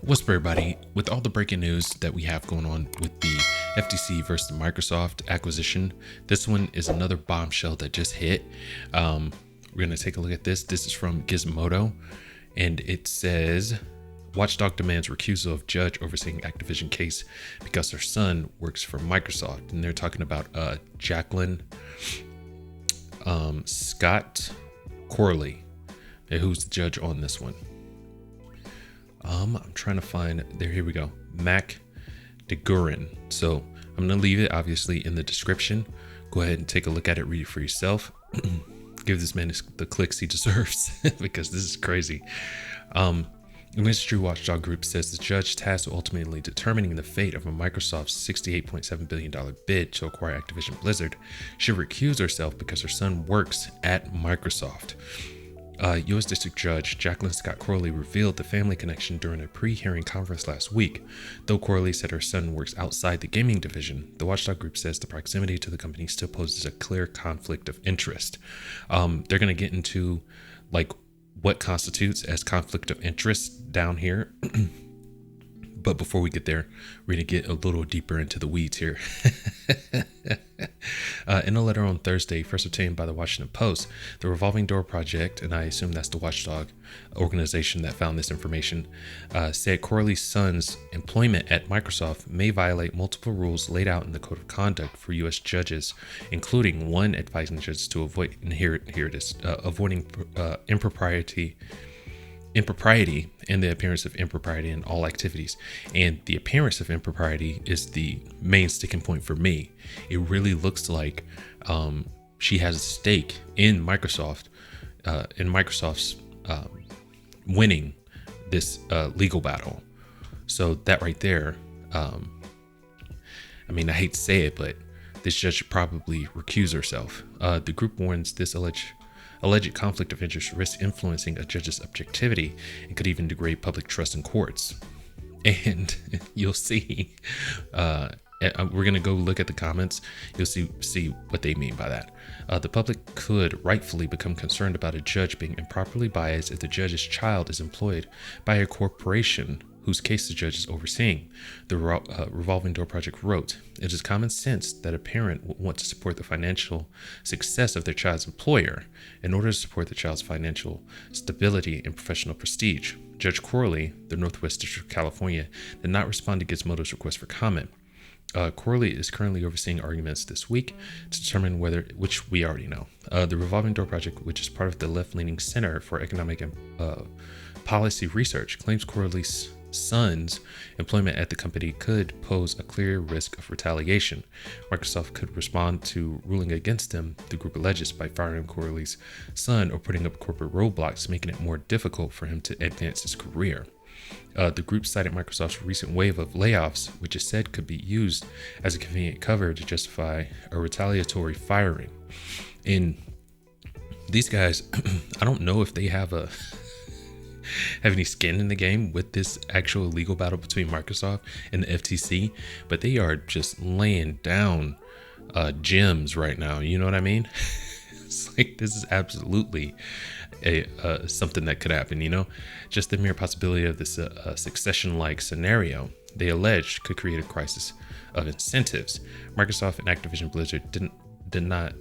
What's up, everybody? With all the breaking news that we have going on with the FTC versus the Microsoft acquisition, this one is another bombshell that just hit. We're going to take a look at this. This is from Gizmodo, and it says, Watchdog demands recusal of judge overseeing Activision case because her son works for Microsoft. And they're talking about Jacqueline Scott Corley, who's the judge on this one. I'm trying to find there. Here we go. Mac DeGurin. So I'm going to leave it obviously in the description. Go ahead and take a look at it. Read it for yourself. Give this man the clicks he deserves because this is crazy. Industry Watchdog Group says the judge tasked with ultimately determining the fate of a Microsoft's $68.7 billion bid to acquire Activision Blizzard should recuse herself because her son works at Microsoft. U.S. District Judge Jacqueline Scott Corley revealed the family connection during a pre-hearing conference last week. Though Corley said her son works outside the gaming division, the watchdog group says the proximity to the company still poses a clear conflict of interest. They're going to get into like what constitutes as conflict of interest down here. But before we get there, we're going to get a little deeper into the weeds here. In a letter on Thursday, first obtained by the Washington Post, the Revolving Door Project, and I assume that's the watchdog organization that found this information, said Corley's son's employment at Microsoft may violate multiple rules laid out in the Code of Conduct for U.S. judges, including one advising judges to avoid, and here it is, avoiding impropriety and the appearance of impropriety in all activities. And the appearance of impropriety is the main sticking point for me. It really looks like she has a stake in Microsoft's winning this legal battle. So that right there, I mean, I hate to say it, but this judge should probably recuse herself. The group warns this alleged conflict of interest risks influencing a judge's objectivity and could even degrade public trust in courts. And you'll see, we're going to go look at the comments. You'll see what they mean by that. The public could rightfully become concerned about a judge being improperly biased if the judge's child is employed by a corporation whose case the judge is overseeing. The Revolving Door Project wrote, "It is common sense that a parent would want to support the financial success of their child's employer in order to support the child's financial stability and professional prestige." Judge Corley, the Northwest District of California, did not respond to Gizmodo's request for comment. Corley is currently overseeing arguments this week to determine which we already know. The Revolving Door Project, which is part of the left-leaning Center for Economic and Policy Research, claims Corley's son's employment at the company could pose a clear risk of retaliation. Microsoft could respond to ruling against them, the group alleges, by firing Corley's son or putting up corporate roadblocks, making it more difficult for him to advance his career. The group cited Microsoft's recent wave of layoffs, which is said could be used as a convenient cover to justify a retaliatory firing. And these guys, I don't know if they have any skin in the game with this actual legal battle between Microsoft and the FTC, but they are just laying down gems right now. You know what I mean? It's like this is absolutely something that could happen. You know, just the mere possibility of this succession-like scenario, they alleged, could create a crisis of incentives. Microsoft and Activision Blizzard did not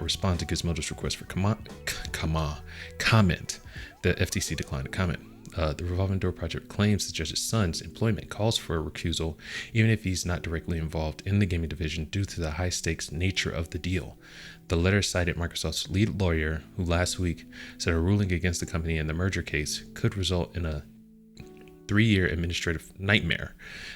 respond to Gizmodo's request for comment. The FTC declined to comment. The Revolving Door Project claims the judge's son's employment calls for a recusal, even if he's not directly involved in the gaming division due to the high-stakes nature of the deal. The letter cited Microsoft's lead lawyer, who last week said a ruling against the company in the merger case could result in a 3-year administrative nightmare.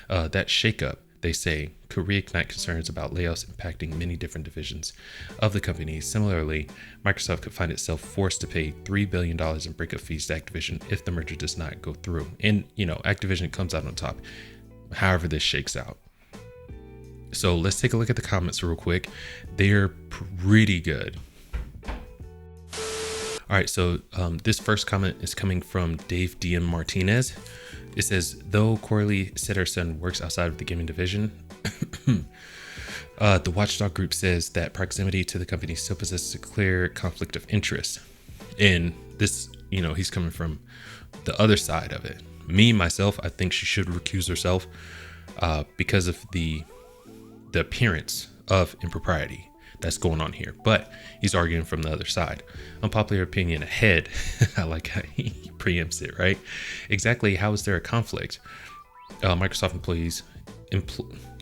That shakeup, they say, could reignite concerns about layoffs impacting many different divisions of the company. Similarly, Microsoft could find itself forced to pay $3 billion in breakup fees to Activision if the merger does not go through. And, you know, Activision comes out on top, however this shakes out. So let's take a look at the comments real quick. They're pretty good. All right, so this first comment is coming from Dave DM Martinez. It says, though Corley said her son works outside of the gaming division, the watchdog group says that proximity to the company still possesses a clear conflict of interest. And this, he's coming from the other side of it. Me, myself, I think she should recuse herself because of the appearance of impropriety that's going on here. But he's arguing from the other side. Unpopular opinion ahead. I like how he preempts it, right? Exactly. How is there a conflict? Microsoft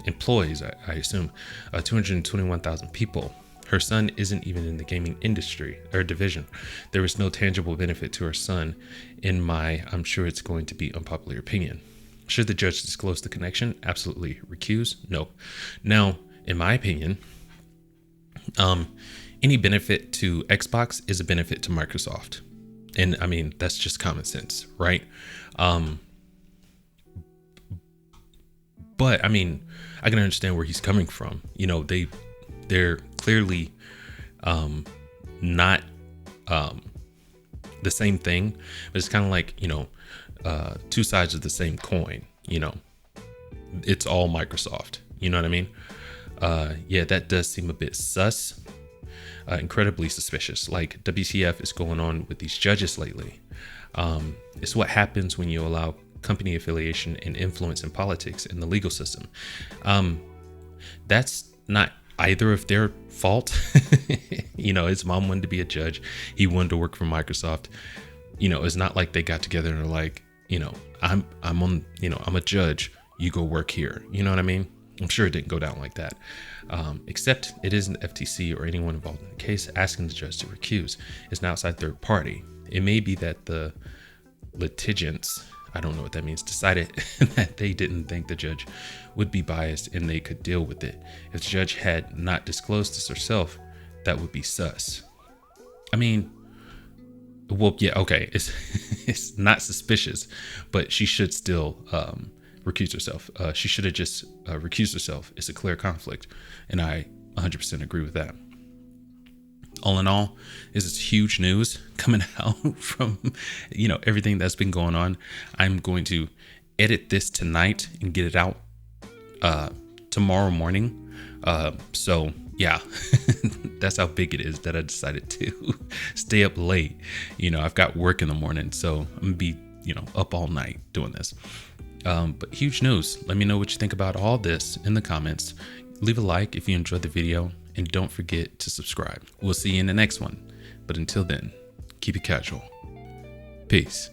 employs, I assume, 221,000 people. Her son isn't even in the gaming industry or division. There was no tangible benefit to her son I'm sure it's going to be unpopular opinion. Should the judge disclose the connection? Absolutely. Recuse? No. Now, in my opinion, any benefit to Xbox is a benefit to Microsoft. And I mean, that's just common sense, right? But I mean, I can understand where he's coming from. They're clearly not the same thing, but it's kind of like, two sides of the same coin. It's all Microsoft. You know what I mean? Yeah, that does seem a bit sus. Incredibly suspicious. Like, WTF is going on with these judges lately. It's what happens when you allow company affiliation and influence in politics in the legal system. That's not either of their fault. His mom wanted to be a judge. He wanted to work for Microsoft. It's not like they got together and are like, I'm a judge. You go work here. You know what I mean? I'm sure it didn't go down like that. Except it isn't FTC or anyone involved in the case asking the judge to recuse. It's an outside third party. It may be that the litigants, I don't know what that means, decided that they didn't think the judge would be biased and they could deal with it. If the judge had not disclosed this herself, that would be sus. I mean, well, yeah, okay, it's not suspicious, but she should still recuse herself. She should have just recused herself. It's a clear conflict, and I 100% agree with that. All in all, this is huge news coming out from everything that's been going on. I'm going to edit this tonight and get it out tomorrow morning. So yeah, that's how big it is that I decided to stay up late. I've got work in the morning, so I'm gonna be up all night doing this. But huge news. Let me know what you think about all this in the comments. Leave a like if you enjoyed the video, and don't forget to subscribe. We'll see you in the next one. But until then, keep it casual. Peace.